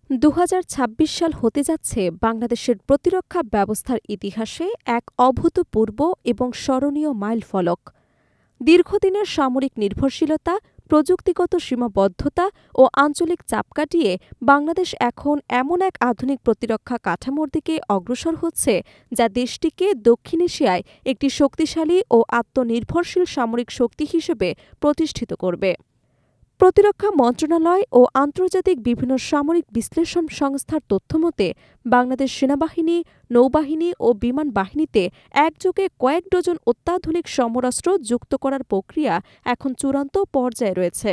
২০২৬ সাল হতে যাচ্ছে বাংলাদেশের প্রতিরক্ষা ব্যবস্থার ইতিহাসে এক অভূতপূর্ব এবং স্মরণীয় মাইলফলক। দীর্ঘদিনের সামরিক নির্ভরশীলতা, প্রযুক্তিগত সীমাবদ্ধতা ও আঞ্চলিক চাপ কাটিয়ে বাংলাদেশ এখন এমন এক আধুনিক প্রতিরক্ষা কাঠামোর দিকে অগ্রসর হচ্ছে যা দেশটিকে দক্ষিণ এশিয়ায় একটি শক্তিশালী ও আত্মনির্ভরশীল সামরিক শক্তি হিসেবে প্রতিষ্ঠিত করবে। প্রতিরক্ষা মন্ত্রণালয় ও আন্তর্জাতিক বিভিন্ন সামরিক বিশ্লেষণ সংস্থার তথ্যমতে বাংলাদেশ সেনাবাহিনী, নৌবাহিনী ও বিমান বাহিনীতে একযোগে কয়েক ডজন অত্যাধুনিক সমরাস্ত্র যুক্ত করার প্রক্রিয়া এখন চূড়ান্ত পর্যায়ে রয়েছে।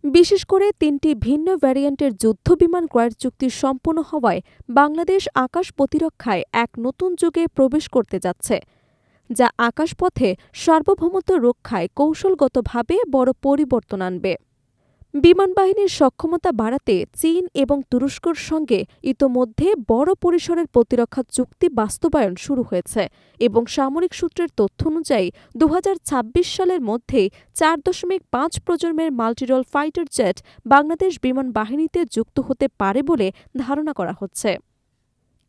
বিশেষ করে ৩টি ভিন্ন ভ্যারিয়েন্টের যুদ্ধবিমান ক্রয়ের চুক্তি সম্পন্ন হওয়ায় বাংলাদেশ আকাশ প্রতিরক্ষায় এক নতুন যুগে প্রবেশ করতে যাচ্ছে, যা আকাশপথে সার্বভৌমত্ব রক্ষায় কৌশলগতভাবে বড় পরিবর্তন আনবে। বিমানবাহিনীর সক্ষমতা বাড়াতে চীন এবং তুরস্কর সঙ্গে ইতোমধ্যে বড় পরিসরের প্রতিরক্ষা চুক্তি বাস্তবায়ন শুরু হয়েছে এবং সামরিক সূত্রের তথ্য অনুযায়ী ২০২৬ সালের মধ্যেই ৪.৫ প্রজন্মের মাল্টিরোল ফাইটার জেট বাংলাদেশ বিমান বাহিনীতে যুক্ত হতে পারে বলে ধারণা করা হচ্ছে।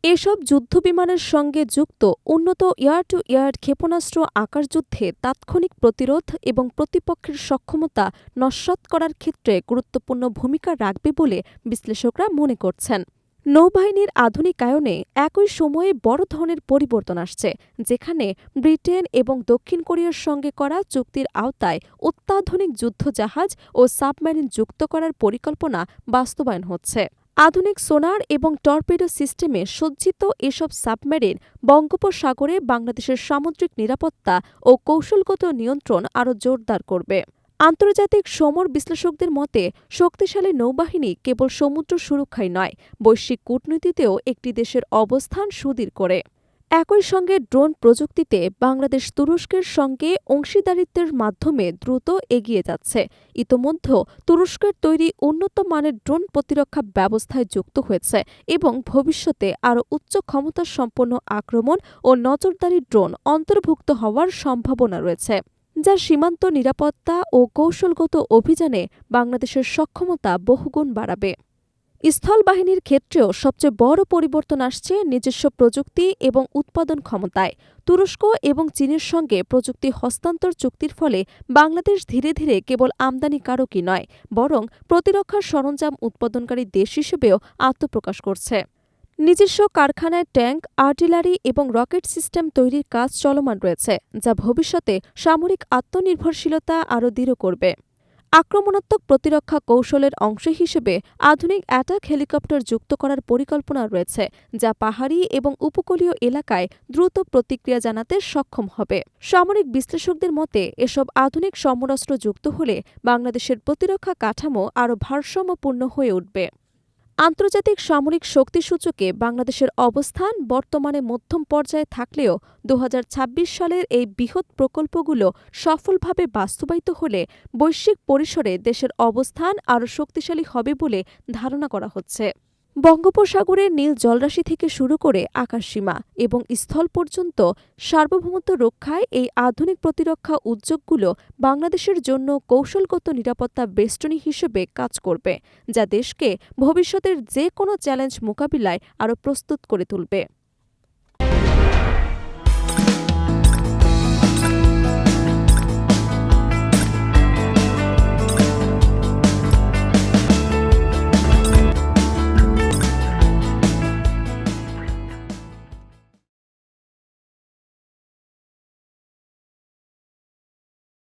এসব যুদ্ধবিমানের সঙ্গে যুক্ত উন্নত এয়ার টু এয়ার ক্ষেপণাস্ত্র আকাশযুদ্ধে তাৎক্ষণিক প্রতিরোধ এবং প্রতিপক্ষের সক্ষমতা নস্যাৎ করার ক্ষেত্রে গুরুত্বপূর্ণ ভূমিকা রাখবে বলে বিশ্লেষকরা মনে করছেন। নৌবাহিনীর আধুনিকায়নে একই সময়ে বড় ধরনের পরিবর্তন আসছে, যেখানে ব্রিটেন এবং দক্ষিণ কোরিয়ার সঙ্গে করা চুক্তির আওতায় অত্যাধুনিক যুদ্ধজাহাজ ও সাবমেরিন যুক্ত করার পরিকল্পনা বাস্তবায়ন হচ্ছে। আধুনিক সোনার এবং টর্পেডো সিস্টেমে সজ্জিত এসব সাবমেরিন বঙ্গোপসাগরে বাংলাদেশের সামুদ্রিক নিরাপত্তা ও কৌশলগত নিয়ন্ত্রণ আরও জোরদার করবে। আন্তর্জাতিক সমর বিশ্লেষকদের মতে শক্তিশালী নৌবাহিনী কেবল সমুদ্র সুরক্ষাই নয়, বৈশ্বিক কূটনীতিতেও একটি দেশের অবস্থান সুদৃঢ় করে। একই সঙ্গে ড্রোন প্রযুক্তিতে বাংলাদেশ তুরস্কের সঙ্গে অংশীদারিত্বের মাধ্যমে দ্রুত এগিয়ে যাচ্ছে। ইতোমধ্যে তুরস্কের তৈরি উন্নত মানের ড্রোন প্রতিরক্ষা ব্যবস্থায় যুক্ত হয়েছে এবং ভবিষ্যতে আরও উচ্চ ক্ষমতাসম্পন্ন আক্রমণ ও নজরদারি ড্রোন অন্তর্ভুক্ত হওয়ার সম্ভাবনা রয়েছে, যা সীমান্ত নিরাপত্তা ও কৌশলগত অভিযানে বাংলাদেশের সক্ষমতা বহুগুণ বাড়াবে। স্থলবাহিনীর ক্ষেত্রেও সবচেয়ে বড় পরিবর্তন আসছে নিজস্ব প্রযুক্তি এবং উৎপাদন ক্ষমতায়। তুরস্ক এবং চীনের সঙ্গে প্রযুক্তি হস্তান্তর চুক্তির ফলে বাংলাদেশ ধীরে ধীরে কেবল আমদানিকারকই নয়, বরং প্রতিরক্ষা সরঞ্জাম উৎপাদনকারী দেশ হিসেবেও আত্মপ্রকাশ করছে। নিজস্ব কারখানায় ট্যাঙ্ক, আর্টিলারি এবং রকেট সিস্টেম তৈরির কাজ চলমান রয়েছে, যা ভবিষ্যতে সামরিক আত্মনির্ভরশীলতা আরও দৃঢ় করবে। আক্রমণাত্মক প্রতিরক্ষা কৌশলের অংশ হিসেবে আধুনিক অ্যাটাক হেলিকপ্টার যুক্ত করার পরিকল্পনা রয়েছে, যা পাহাড়ি এবং উপকূলীয় এলাকায় দ্রুত প্রতিক্রিয়া জানাতে সক্ষম হবে। সামরিক বিশ্লেষকদের মতে এসব আধুনিক সমরাস্ত্র যুক্ত হলে বাংলাদেশের প্রতিরক্ষা কাঠামো আরও ভারসাম্যপূর্ণ হয়ে উঠবে। আন্তর্জাতিক সামরিক শক্তি সূচকে বাংলাদেশের অবস্থান বর্তমানে মধ্যম পর্যায়ে থাকলেও ২০২৬ সালের এই বৃহৎ প্রকল্পগুলো সফলভাবে বাস্তবায়িত হলে বৈশ্বিক পরিসরে দেশের অবস্থান আরও শক্তিশালী হবে বলে ধারণা করা হচ্ছে। বঙ্গোপসাগরের নীল জলরাশি থেকে শুরু করে আকাশসীমা এবং স্থল পর্যন্ত সার্বভৌমত্ব রক্ষায় এই আধুনিক প্রতিরক্ষা উদ্যোগগুলো বাংলাদেশের জন্য কৌশলগত নিরাপত্তা বেষ্টনী হিসেবে কাজ করবে, যা দেশকে ভবিষ্যতের যে কোনো চ্যালেঞ্জ মোকাবিলায় আরও প্রস্তুত করে তুলবে।